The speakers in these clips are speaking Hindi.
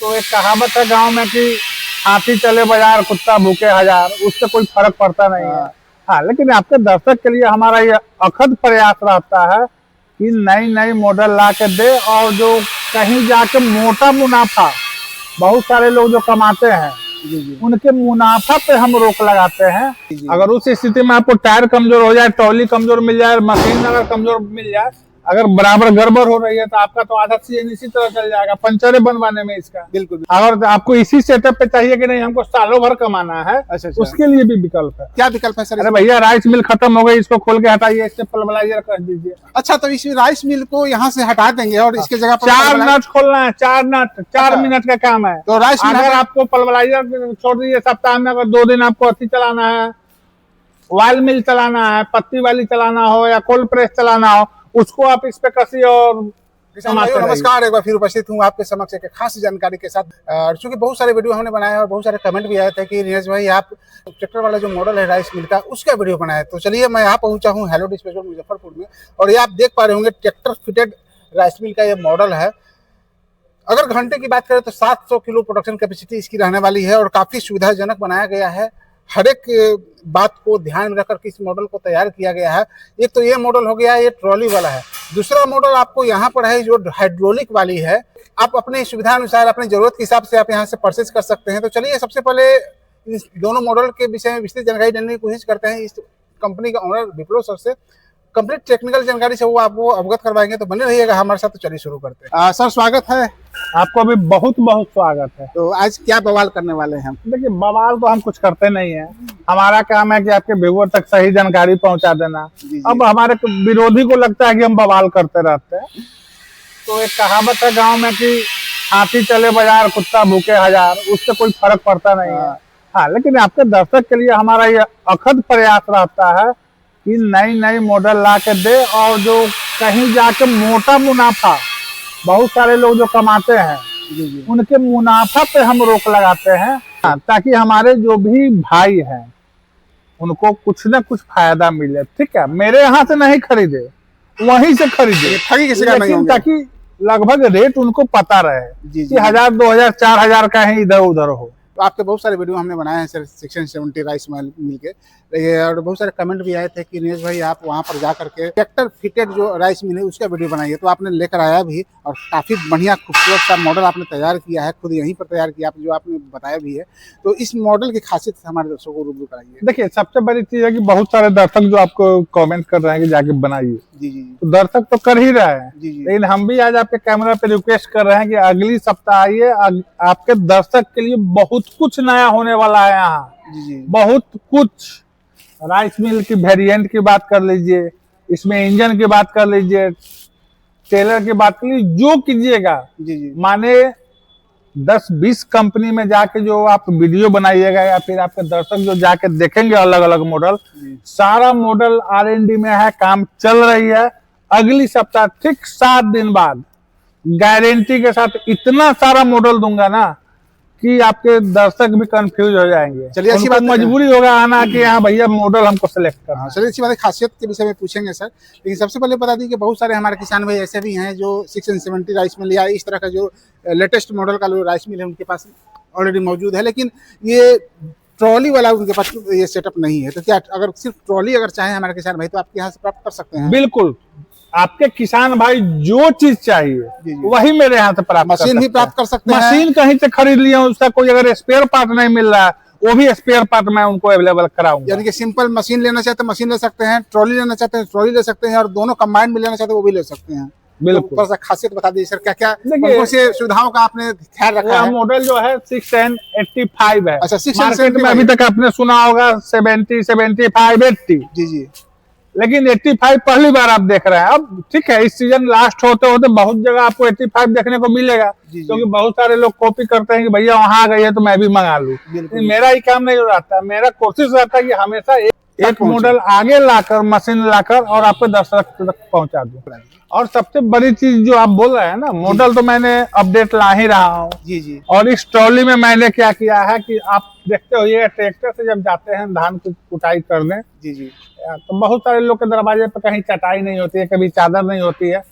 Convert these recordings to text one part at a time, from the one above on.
तो एक कहावत है गांव में कि हाथी चले बाजार कुत्ता भूखे हजार, उससे कोई फर्क पड़ता नहीं है। हाँ, लेकिन आपके दर्शक के लिए हमारा ये अखद प्रयास रहता है कि नई नई मॉडल ला के दे, और जो कहीं जाके मोटा मुनाफा बहुत सारे लोग जो कमाते हैं उनके मुनाफा पे हम रोक लगाते हैं। अगर उस स्थिति में आपको टायर कमजोर हो जाए, ट्रॉली कमजोर मिल जाए, मशीन अगर कमजोर मिल जाए, अगर बराबर गड़बड़ हो रही है तो आपका तो आधा सीजन इसी तरह चल जाएगा, पंचर बनवाने में इसका। बिल्कुल। अगर आपको इसी सेटअप पे चाहिए कि नहीं हमको सालों भर कमाना है, अच्छा। उसके लिए भी विकल्प है। क्या विकल्प है सर? अरे भैया, राइस मिल खत्म हो गई, इसको खोल के हटाइए, इससे पल्वराइजर कर दीजिए। अच्छा, तो इस राइस मिल को यहाँ से हटा देंगे और इसके जगह पर 4 नट खोलना है, 4 नट, 4 मिनट का काम है। तो राइस मिल अगर आपको पल्वराइजर छोड़ दीजिए, सप्ताह में अगर 2 दिन आपको अथी चलाना है, ऑयल मिल चलाना है, पत्ती वाली चलाना हो या कोल्ड प्रेस चलाना हो, उसको आप इस पे कसी और नमस्कार, एक बार फिर उपस्थित हूँ आपके समक्ष एक खास जानकारी के साथ। चूंकि बहुत सारे वीडियो हमने बनाए और बहुत सारे कमेंट भी आए थे कि नीरज भाई आप ट्रैक्टर वाला जो मॉडल है राइस मिल का, उसका वीडियो बनाए। तो चलिए, मैं यहाँ पहुंचा हूँ हेलो डिस्पेचर मुजफ्फरपुर में, और ये आप देख पा रहे होंगे ट्रैक्टर फिटेड राइस मिल का ये मॉडल है। अगर घंटे की बात करें तो 700 किलो प्रोडक्शन कैपेसिटी इसकी रहने वाली है और काफी सुविधाजनक बनाया गया है। हर एक बात को ध्यान में रखकर इस मॉडल को तैयार किया गया है। एक तो ये मॉडल हो गया, ये ट्रॉली वाला है। दूसरा मॉडल आपको यहाँ पर है जो हाइड्रोलिक वाली है। आप अपनी सुविधा अनुसार, अपनी जरूरत के हिसाब से आप यहाँ से परचेज कर सकते हैं। तो चलिए, सबसे पहले इस दोनों मॉडल के विषय में विस्तृत जानकारी जानने की कोशिश करते हैं इस कंपनी का ओनर विप्रो सर से। कंप्लीट टेक्निकल जानकारी से वो आपको अवगत करवाएंगे, तो बने रहिएगा हमारे साथ। तो चलिए शुरू करते हैं। सर, स्वागत है आपको भी बहुत बहुत स्वागत है। तो आज क्या बवाल करने वाले हैं हम? देखिए, बवाल तो हम कुछ करते नहीं है, हमारा काम है कि आपके व्यूअर तक सही जानकारी पहुंचा देना। अब हमारे विरोधी को लगता है कि हम बवाल करते रहते हैं। तो एक कहावत है गांव में कि हाथी चले बाजार कुत्ता भूखे हजार, उससे कोई फर्क पड़ता नहीं है। हाँ, लेकिन आपके दर्शक के लिए हमारा ये अखद प्रयास रहता है कि नई नई मॉडल ला के दे, और जो कहीं जाके मोटा मुनाफा बहुत सारे लोग जो कमाते हैं उनके मुनाफा पे हम रोक लगाते हैं, ताकि हमारे जो भी भाई हैं उनको कुछ ना कुछ फायदा मिले। ठीक है, मेरे यहाँ से नहीं खरीदे, वहीं से खरीदे, लेकिन ताकि लगभग रेट उनको पता रहे कि 1000, 2000, 4000 का ही इधर उधर हो। तो आपके बहुत सारे वीडियो हमने बनाए हैं सर 670 राइस मिल के, और बहुत सारे कमेंट भी आए थे कि नीरज भाई आप वहां पर जा करके ट्रैक्टर फिटेड जो राइस मिल है उसका वीडियो बनाइए। तो आपने लेकर आया भी, और काफी बढ़िया खूबसूरत सा मॉडल आपने तैयार किया है, खुद यहीं पर तैयार किया जो आपने बताया भी है। तो इस मॉडल की खासियत हमारे दर्शकों को रूबरू कराइए। देखिए, सबसे बड़ी चीज है कि बहुत सारे दर्शक जो आपको कमेंट कर रहे हैं कि जाके बनाइए। जी, तो दर्शक तो कर ही रहे हैं, लेकिन हम भी आज आपके कैमरा पे रिक्वेस्ट कर रहे हैं कि अगली सप्ताह आइए, आपके दर्शक के लिए बहुत कुछ नया होने वाला है यहाँ। बहुत कुछ। राइस मिल की वेरिएंट की बात कर लीजिए, इसमें इंजन की बात कर लीजिए, टेलर की बात कर लीजिए, जो कीजिएगा। माने 10-20 कंपनी में जाके जो आप वीडियो बनाइएगा या फिर आपके दर्शक जो जाके देखेंगे अलग अलग मॉडल, सारा मॉडल R&D में है, काम चल रही है। अगली सप्ताह ठीक 7 दिन बाद गारंटी के साथ इतना सारा मॉडल दूंगा ना कि आपके दर्शक भी कंफ्यूज हो जाएंगे। चलिए, अच्छी बात, मजबूरी होगा आना कि हाँ भैया मॉडल हमको सेलेक्ट करना। चलिए, अच्छी बात है, खासियत के विषय में पूछेंगे सर। लेकिन सबसे पहले बता दी कि बहुत सारे हमारे किसान भाई ऐसे भी हैं जो 670 राइस मिल या इस तरह का जो लेटेस्ट मॉडल का जो राइस मिल है उनके पास ऑलरेडी मौजूद है, लेकिन ये ट्रॉली वाला उनके पास ये सेटअप नहीं है। तो क्या अगर सिर्फ ट्रॉली अगर चाहे हमारे किसान भाई तो आपके यहाँ से प्राप्त कर सकते हैं? बिल्कुल, आपके किसान भाई जो चीज चाहिए वही मेरे यहाँ से प्राप्त मशीन भी प्राप्त कर सकते हैं। मशीन कहीं से खरीद लिया, उसका कोई अगर स्पेयर पार्ट नहीं मिल रहा है, वो भी स्पेयर पार्ट मैं उनको अवेलेबल कराऊंगा। यानी कि सिंपल मशीन लेना चाहते हैं मशीन ले सकते हैं, ट्रॉली लेना चाहते हैं ट्रॉली ले सकते हैं, और दोनों कंबाइंड में लेना चाहते हैं वो भी ले सकते हैं। बिल्कुल। तो खासियत बता दीजिए सर, क्या क्या से सुविधाओं का आपने ख्याल रखा है? मॉडल जो है 685 है। अच्छा, 685 में अभी तक आपने सुना होगा 70, 75, 80। जी, लेकिन 85 पहली बार आप देख रहे हैं। अब ठीक है, इस सीजन लास्ट होते होते बहुत जगह आपको 85 देखने को मिलेगा, क्योंकि बहुत सारे लोग कॉपी करते हैं कि भैया वहां आ गई है तो मैं भी मंगा लूं। मेरा ही काम नहीं हो रहा, मेरा कोशिश रहता है कि हमेशा एक मॉडल आगे लाकर, मशीन लाकर और आपको दर्शक तक पहुंचा दूं। और सबसे बड़ी चीज जो आप बोल रहे हैं ना, मॉडल तो मैंने अपडेट ला ही रहा हूँ। जी। और इस ट्रॉली में मैंने क्या किया है कि आप देखते हो, ये ट्रैक्टर से जब जाते हैं धान की कुटाई करने, जी, तो बहुत सारे लोग के दरवाजे पर कहीं चटाई नहीं होती है, कभी चादर नहीं होती है,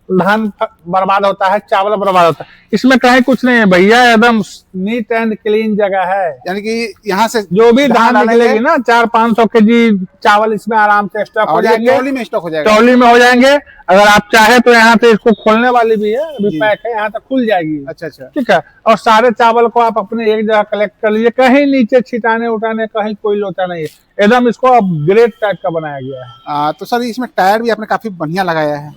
धान बर्बाद होता है, चावल बर्बाद होता है। इसमें कहीं कुछ नहीं है भैया, एकदम नीट एंड क्लीन जगह है। यानी कि यहाँ से जो भी धान निकलेगी ना 400-500 केजी चावल इसमें आराम से स्टॉक हो जाएंगे, ट्रॉली में स्टॉक हो जाएगा, ट्रॉली में हो जाएंगे। अगर आप चाहे तो यहाँ से इसको खोलने वाली भी है, अभी पैक है, यहाँ तक खुल जाएगी। अच्छा अच्छा, ठीक है। और सारे चावल को आप अपने एक जगह कलेक्ट कर लीजिए, कहीं नीचे छिटाने उठाने कहीं कोई लोचा नहीं है, एकदम इसको अपग्रेड टाइप का बनाया गया है। तो सर इसमें टायर भी आपने काफी बढ़िया लगाया है।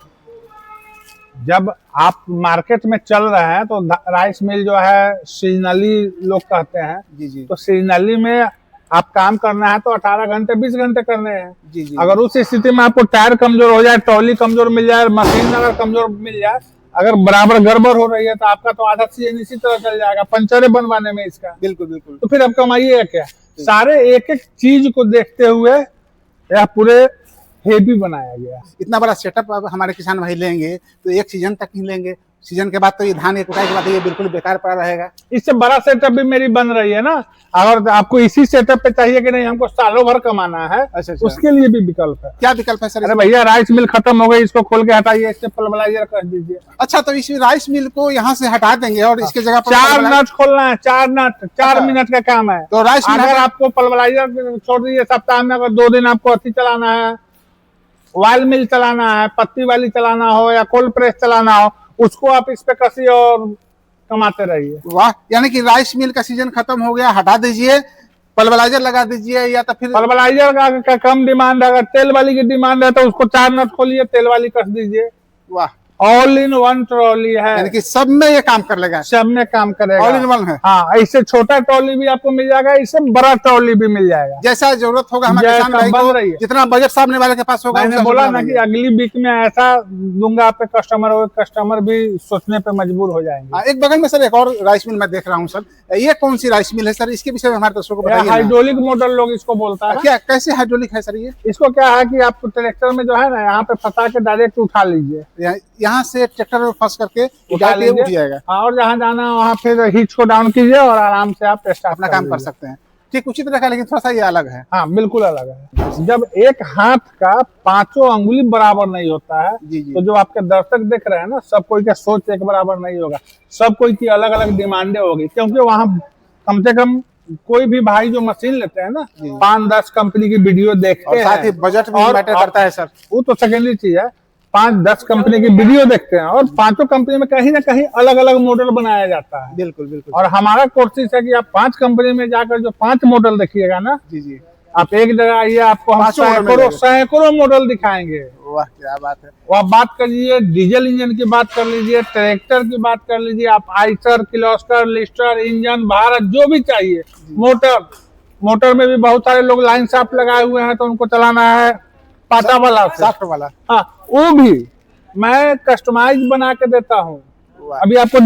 जब आप मार्केट में चल रहे हैं तो राइस मिल जो है सीजनली लोग कहते हैं, जी जी, तो सीजनली में आप काम करना है तो 18 घंटे 20 घंटे करने हैं। जी जी, अगर उस स्थिति में आपको टायर कमजोर हो जाए, ट्रॉली कमजोर मिल जाए, मशीन अगर कमजोर मिल जाए, अगर बराबर गड़बड़ हो रही है तो आपका तो आधा सीजन इसी तरह चल जाएगा, पंचर बनवाने में इसका। बिल्कुल बिल्कुल। तो फिर अब कमाइएगा क्या? सारे एक एक चीज को देखते हुए यह पूरे हेवी बनाया गया। इतना बड़ा सेटअप अब हमारे किसान भाई लेंगे तो एक सीजन तक ही लेंगे, सीजन के बाद तो ये धान एक कुटाई के बाद ये बिल्कुल बेकार पड़ा रहेगा। इससे बड़ा सेटअप भी मेरी बन रही है ना, अगर आपको इसी सेटअप पे चाहिए कि नहीं हमको सालों भर कमाना है, अच्छा अच्छा, उसके लिए भी विकल्प है। क्या विकल्प है सर? अरे भैया राइस मिल खत्म हो गई, इसको खोल के हटाइए, इससे पल्वराइजर कर दीजिए। अच्छा, तो इस राइस मिल को यहाँ से हटा देंगे और इसके जगह पर 4 नट खोलना है, 4 नट, 4 मिनट का काम है। तो राइस मिल अगर आपको पल्वराइजर छोड़ दीजिए, सप्ताह में अगर 2 दिन आपको अति चलाना है, ऑयल मिल चलाना है, पत्ती वाली चलाना हो या कोल्ड प्रेस चलाना हो, उसको आप इस पे कसी और कमाते रहिए। वाह, यानी कि राइस मिल का सीजन खत्म हो गया, हटा दीजिए, पल्वराइजर लगा दीजिए, या तो फिर पल्वराइजर का कम डिमांड है, अगर तेल वाली की डिमांड है तो उसको 4 नट खोलिए, तेल वाली कस दीजिए। वाह, ऑल इन वन ट्रॉली है, यानी कि सब में ये काम कर लेगा, सब में काम करेगा, ऑल इन वन है। हाँ, इससे छोटा ट्रॉली भी आपको मिल जाएगा, इससे बड़ा ट्रॉली भी मिल जाएगा, जैसा जरूरत होगा हमारे किसान भाई को, जितना बजट सामने वाले के पास होगा। मैंने बोला ना कि अगली वीक में ऐसा दूंगा आपके कस्टमर भी सोचने पे मजबूर हो जाएंगे। एक बगल में सर एक और राइस मिल मैं देख रहा हूँ सर, ये कौन सी राइस मिल है सर? इसके विषय में हमारे दर्शकों को बताइए। हाइड्रोलिक मोटर लोग इसको बोलता है। क्या, कैसे हाइड्रोलिक है सर ये? इसको क्या है कि आप ट्रैक्टर में जो है ना यहाँ पे फंसा के डायरेक्ट उठा लीजिए, यहाँ से ट्रैक्टर में फंस करके उठ जाएगा, और जहाँ जाना वहाँ फिर हिच को डाउन कीजिए और आराम से आप अपना काम कर सकते हैं। ठीक, उचित रखा, लेकिन थोड़ा सा ये अलग है। हाँ बिल्कुल अलग है। जब एक हाथ का 5 अंगुली बराबर नहीं होता है, जी जी, तो जो आपके दर्शक देख रहे हैं ना, सब कोई का सोच एक बराबर नहीं होगा, सब कोई की अलग अलग डिमांडें होगी, क्योंकि वहाँ कम से कम कोई भी भाई जो मशीन लेते हैं ना 5-10 कंपनी की वीडियो देखते हैं, साथ ही बजट भी मैटर करता है सर, वो तो सेकेंडरी चीज है। 5-10 कंपनी की वीडियो देखते हैं और 5 कंपनी में कहीं ना कहीं अलग अलग मॉडल बनाया जाता है। बिल्कुल बिल्कुल। और हमारा कोशिश है कि आप 5 कंपनी में जाकर जो 5 मॉडल देखिएगा ना, जी जी, आप एक जगह आइए, आपको हम सैकड़ों मॉडल दिखाएंगे। वाह क्या बात है। वो आप बात कर लीजिए, डीजल इंजन की बात कर लीजिए, ट्रैक्टर की बात कर लीजिए, आप आइसर, किर्लोस्कर, लिस्टर, इंजन, भारत, जो भी चाहिए, मोटर में भी बहुत सारे लोग लाइन शाफ्ट लगाए हुए हैं, तो उनको चलाना है पाटा वाला, शाफ्ट वाला, हाँ, वो भी मैं कस्टमाइज बना के देता हूँ। अभी आपको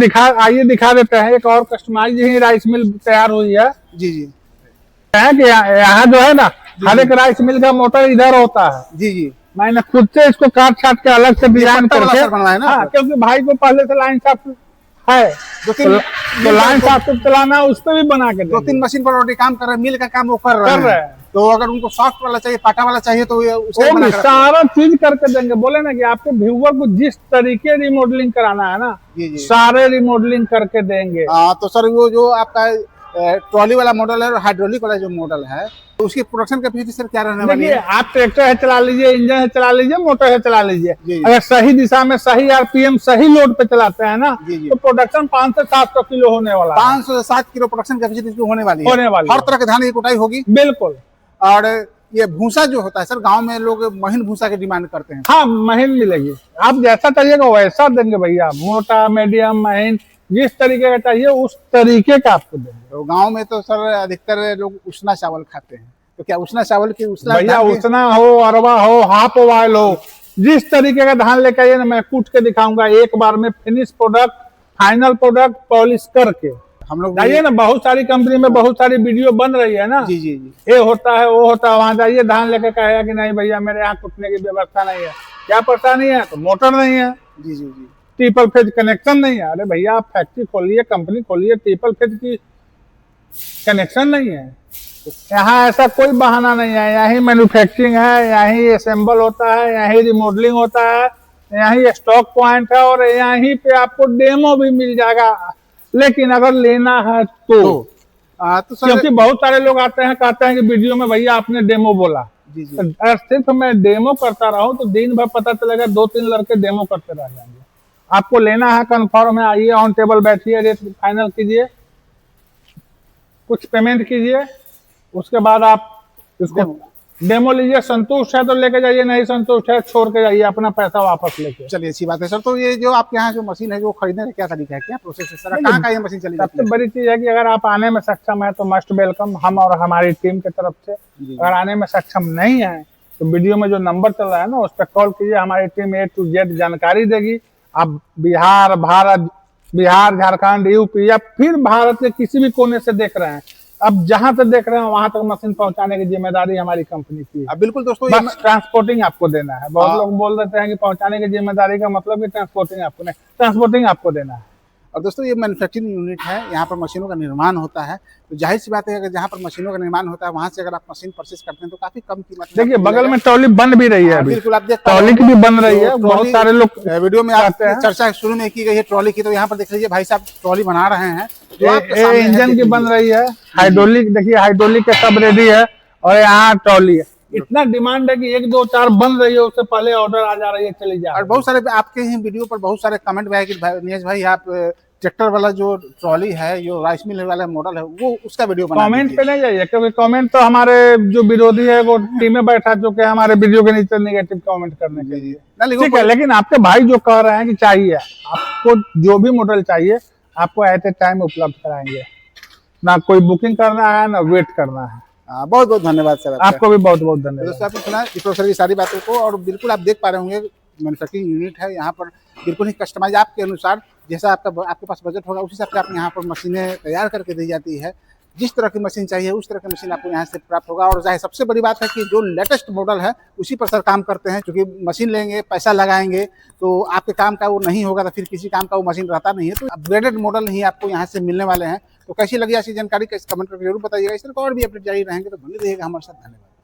आइए दिखा देते हैं, एक और कस्टमाइज ही राइस मिल तैयार हुई है। जी जी, यहाँ जो है ना, हर एक राइस मिल का मोटर इधर होता है। जी जी, मैंने खुद से इसको काट छाट के अलग से डिजाइन करके बनवाया ना। हाँ, क्योंकि भाई को पहले से लाइन शाफ्ट है, तो लाइन शाफ्ट चलाना उस पर भी बना के 2-3 मशीन पर ऑलरेडी काम कर रहे हैं, मिल का काम वो कर रहे हैं। तो अगर उनको सॉफ्ट वाला चाहिए, पाटा वाला चाहिए, तो वो सारा चीज करके देंगे। बोले ना कि आपके व्यूअर को जिस तरीके रिमॉडलिंग कराना है ना, सारे रिमॉडलिंग करके देंगे। हाँ, तो सर वो जो आपका ट्रॉली वाला मॉडल है और हाइड्रोलिक वाला जो मॉडल है, तो उसकी प्रोडक्शन कैपेसिटी सर क्या रहने वाली है? आप ट्रैक्टर है चला लीजिए, इंजन है चला लीजिए, मोटर है चला लीजिए, अगर सही दिशा में, सही आरपीएम, सही लोड पे चलाते हैं ना, तो प्रोडक्शन 500 से 700 किलो होने वाला है। 500 से 7 किलो प्रोडक्शन कैपेसिटी होने वाली है। हर तरह के धान की कुटाई होगी। बिल्कुल। और ये भूसा जो होता है सर, गांव में लोग महीन भूसा की डिमांड करते हैं। हाँ, महीन मिलेगी, आप जैसा चाहिएगा वैसा देंगे भैया, मोटा, मीडियम, महीन, जिस तरीके का चाहिए उस तरीके का आपको देंगे। तो गांव में तो सर अधिकतर लोग उसना चावल खाते हैं, तो क्या उसना चावल की भैया उसना हो, अरवा हो, हाफ ऑयल हो, जिस तरीके का धान लेकर आइए ना, मैं कूट के दिखाऊंगा एक बार में, finish product, final product polish करके। हम लोग जाइए ना, बहुत सारी कंपनी में बहुत सारी वीडियो बन रही है ना, जी जी जी, ये होता है वो होता है, वहां जाइए, धान लेके कहेगा कि नहीं भैया मेरे यहाँ कुटने की व्यवस्था नहीं है। क्या परेशानी है? तो मोटर नहीं है, जी जी जी, ट्रिपल फेज कनेक्शन नहीं है। अरे भैया आप फैक्ट्री खोलिए, कंपनी खोलिए, ट्रिपल फेज की कनेक्शन नहीं है। यहाँ ऐसा कोई बहाना नहीं है, यहाँ ही मैन्युफैक्चरिंग है, यहाँ ही असेंबल होता है, यहाँ ही रिमॉडलिंग होता है, यहीं स्टॉक पॉइंट है और यहीं पे आपको डेमो भी मिल जाएगा, लेकिन अगर लेना है तो तो सर क्योंकि बहुत सारे लोग आते हैं कहते हैं कि वीडियो में भैया आपने डेमो बोला। जी जी अगर सिर्फ मैं डेमो करता रहूं तो दिन भर पता चलेगा 2-3 लड़के डेमो करते रह जाएंगे। आपको लेना है कंफर्म है, आइए ऑन टेबल बैठिए, रेट फाइनल कीजिए, कुछ पेमेंट कीजिए, उसके बाद आप इसको डेमो लीजिए। संतुष्ट है तो लेके जाइए, नहीं संतुष्ट है छोड़ के जाइए, अपना पैसा वापस लेके। चलिए अच्छी बात है सर। तो ये जो आपके यहाँ जो मशीन है जो खरीदने का क्या तरीका है, क्या प्रोसेस है सर, कहाँ का ये मशीन चली जाती सबसे है? बड़ी चीज है कि अगर आप आने में सक्षम है तो मस्ट वेलकम, हम और हमारी टीम की तरफ से। अगर आने में सक्षम नहीं है तो वीडियो में जो नंबर चल रहा है ना उस पर कॉल कीजिए, हमारी टीम A to Z जानकारी देगी। आप बिहार, झारखंड, यूपी या फिर भारत के किसी भी कोने से देख रहे हैं, अब जहां तक देख रहे हैं वहां तक मशीन पहुंचाने की जिम्मेदारी हमारी कंपनी की है। बिल्कुल दोस्तों, बस ट्रांसपोर्टिंग आपको देना है। बहुत लोग बोल देते हैं कि पहुंचाने की जिम्मेदारी का मतलब कि ट्रांसपोर्टिंग आपको नहीं, ट्रांसपोर्टिंग आपको देना है। और दोस्तों ये मैन्युफैक्चरिंग यूनिट है, यहाँ पर मशीनों का निर्माण होता है। तो जाहिर सी बात है अगर जहाँ पर मशीनों का निर्माण होता है वहां से अगर आप मशीन परचेस करते हैं तो काफी कम कीमत में देखिए बगल में ट्रॉली बन भी रही है, अभी बिल्कुल आप देख ट्रॉली की भी बन रही है। बहुत सारे लोग वीडियो में आते हैं। चर्चा शुरू में की गई है ट्रॉली की, तो यहाँ पर देख लीजिए भाई साहब ट्रॉली बना रहे हैं। इंजन की बन रही है, हाइड्रोलिक देखिए, हाइड्रोलिक के सब रेडी है और यहाँ ट्रॉली है। इतना डिमांड है कि 1, 2, 4 बन रही है, उससे पहले ऑर्डर आ जा रही है, चली जा रही है। और बहुत सारे आपके ही वीडियो पर बहुत सारे कमेंट भी आए कि नीरज भाई आप ट्रैक्टर वाला जो ट्रॉली है, जो राइस मिल वाला मॉडल है, वो उसका वीडियो बना कमेंट पे नहीं जाइए, क्योंकि कमेंट तो हमारे जो विरोधी है वो टीम में बैठा चुके हैं हमारे वीडियो के नीचे नेगेटिव कमेंट करने के लिए। ठीक है, लेकिन आपके भाई जो कह रहे हैं कि चाहिए, आपको जो भी मॉडल चाहिए आपको एट ए टाइम उपलब्ध कराएंगे। ना कोई बुकिंग करना है ना वेट करना है। बहुत बहुत धन्यवाद सर, आपको भी बहुत बहुत धन्यवाद। दोस्तों आपने सुना इस सर की सारी बातों को, और बिल्कुल आप देख पा रहे होंगे मैन्युफैक्चरिंग यूनिट है यहाँ पर, बिल्कुल ही कस्टमाइज आपके अनुसार, जैसा आपके पास बजट होगा उसी हिसाब से आपको यहाँ पर मशीनें तैयार करके दी जाती है। जिस तरह की मशीन चाहिए उस तरह की मशीन आपको यहाँ से प्राप्त होगा। और चाहे सबसे बड़ी बात है कि जो लेटेस्ट मॉडल है उसी पर सर काम करते हैं, क्योंकि मशीन लेंगे पैसा लगाएंगे तो आपके काम का वो नहीं होगा तो फिर किसी काम का वो मशीन रहता नहीं है। तो अपग्रेडेड मॉडल ही आपको यहाँ से मिलने वाले हैं। तो कैसी लगी ऐसी जानकारी कमेंट करके जरूर बताइएगा। इस तरह और भी अपडेट जारी रहेंगे तो बने रहिएगा हमारे साथ। धन्यवाद।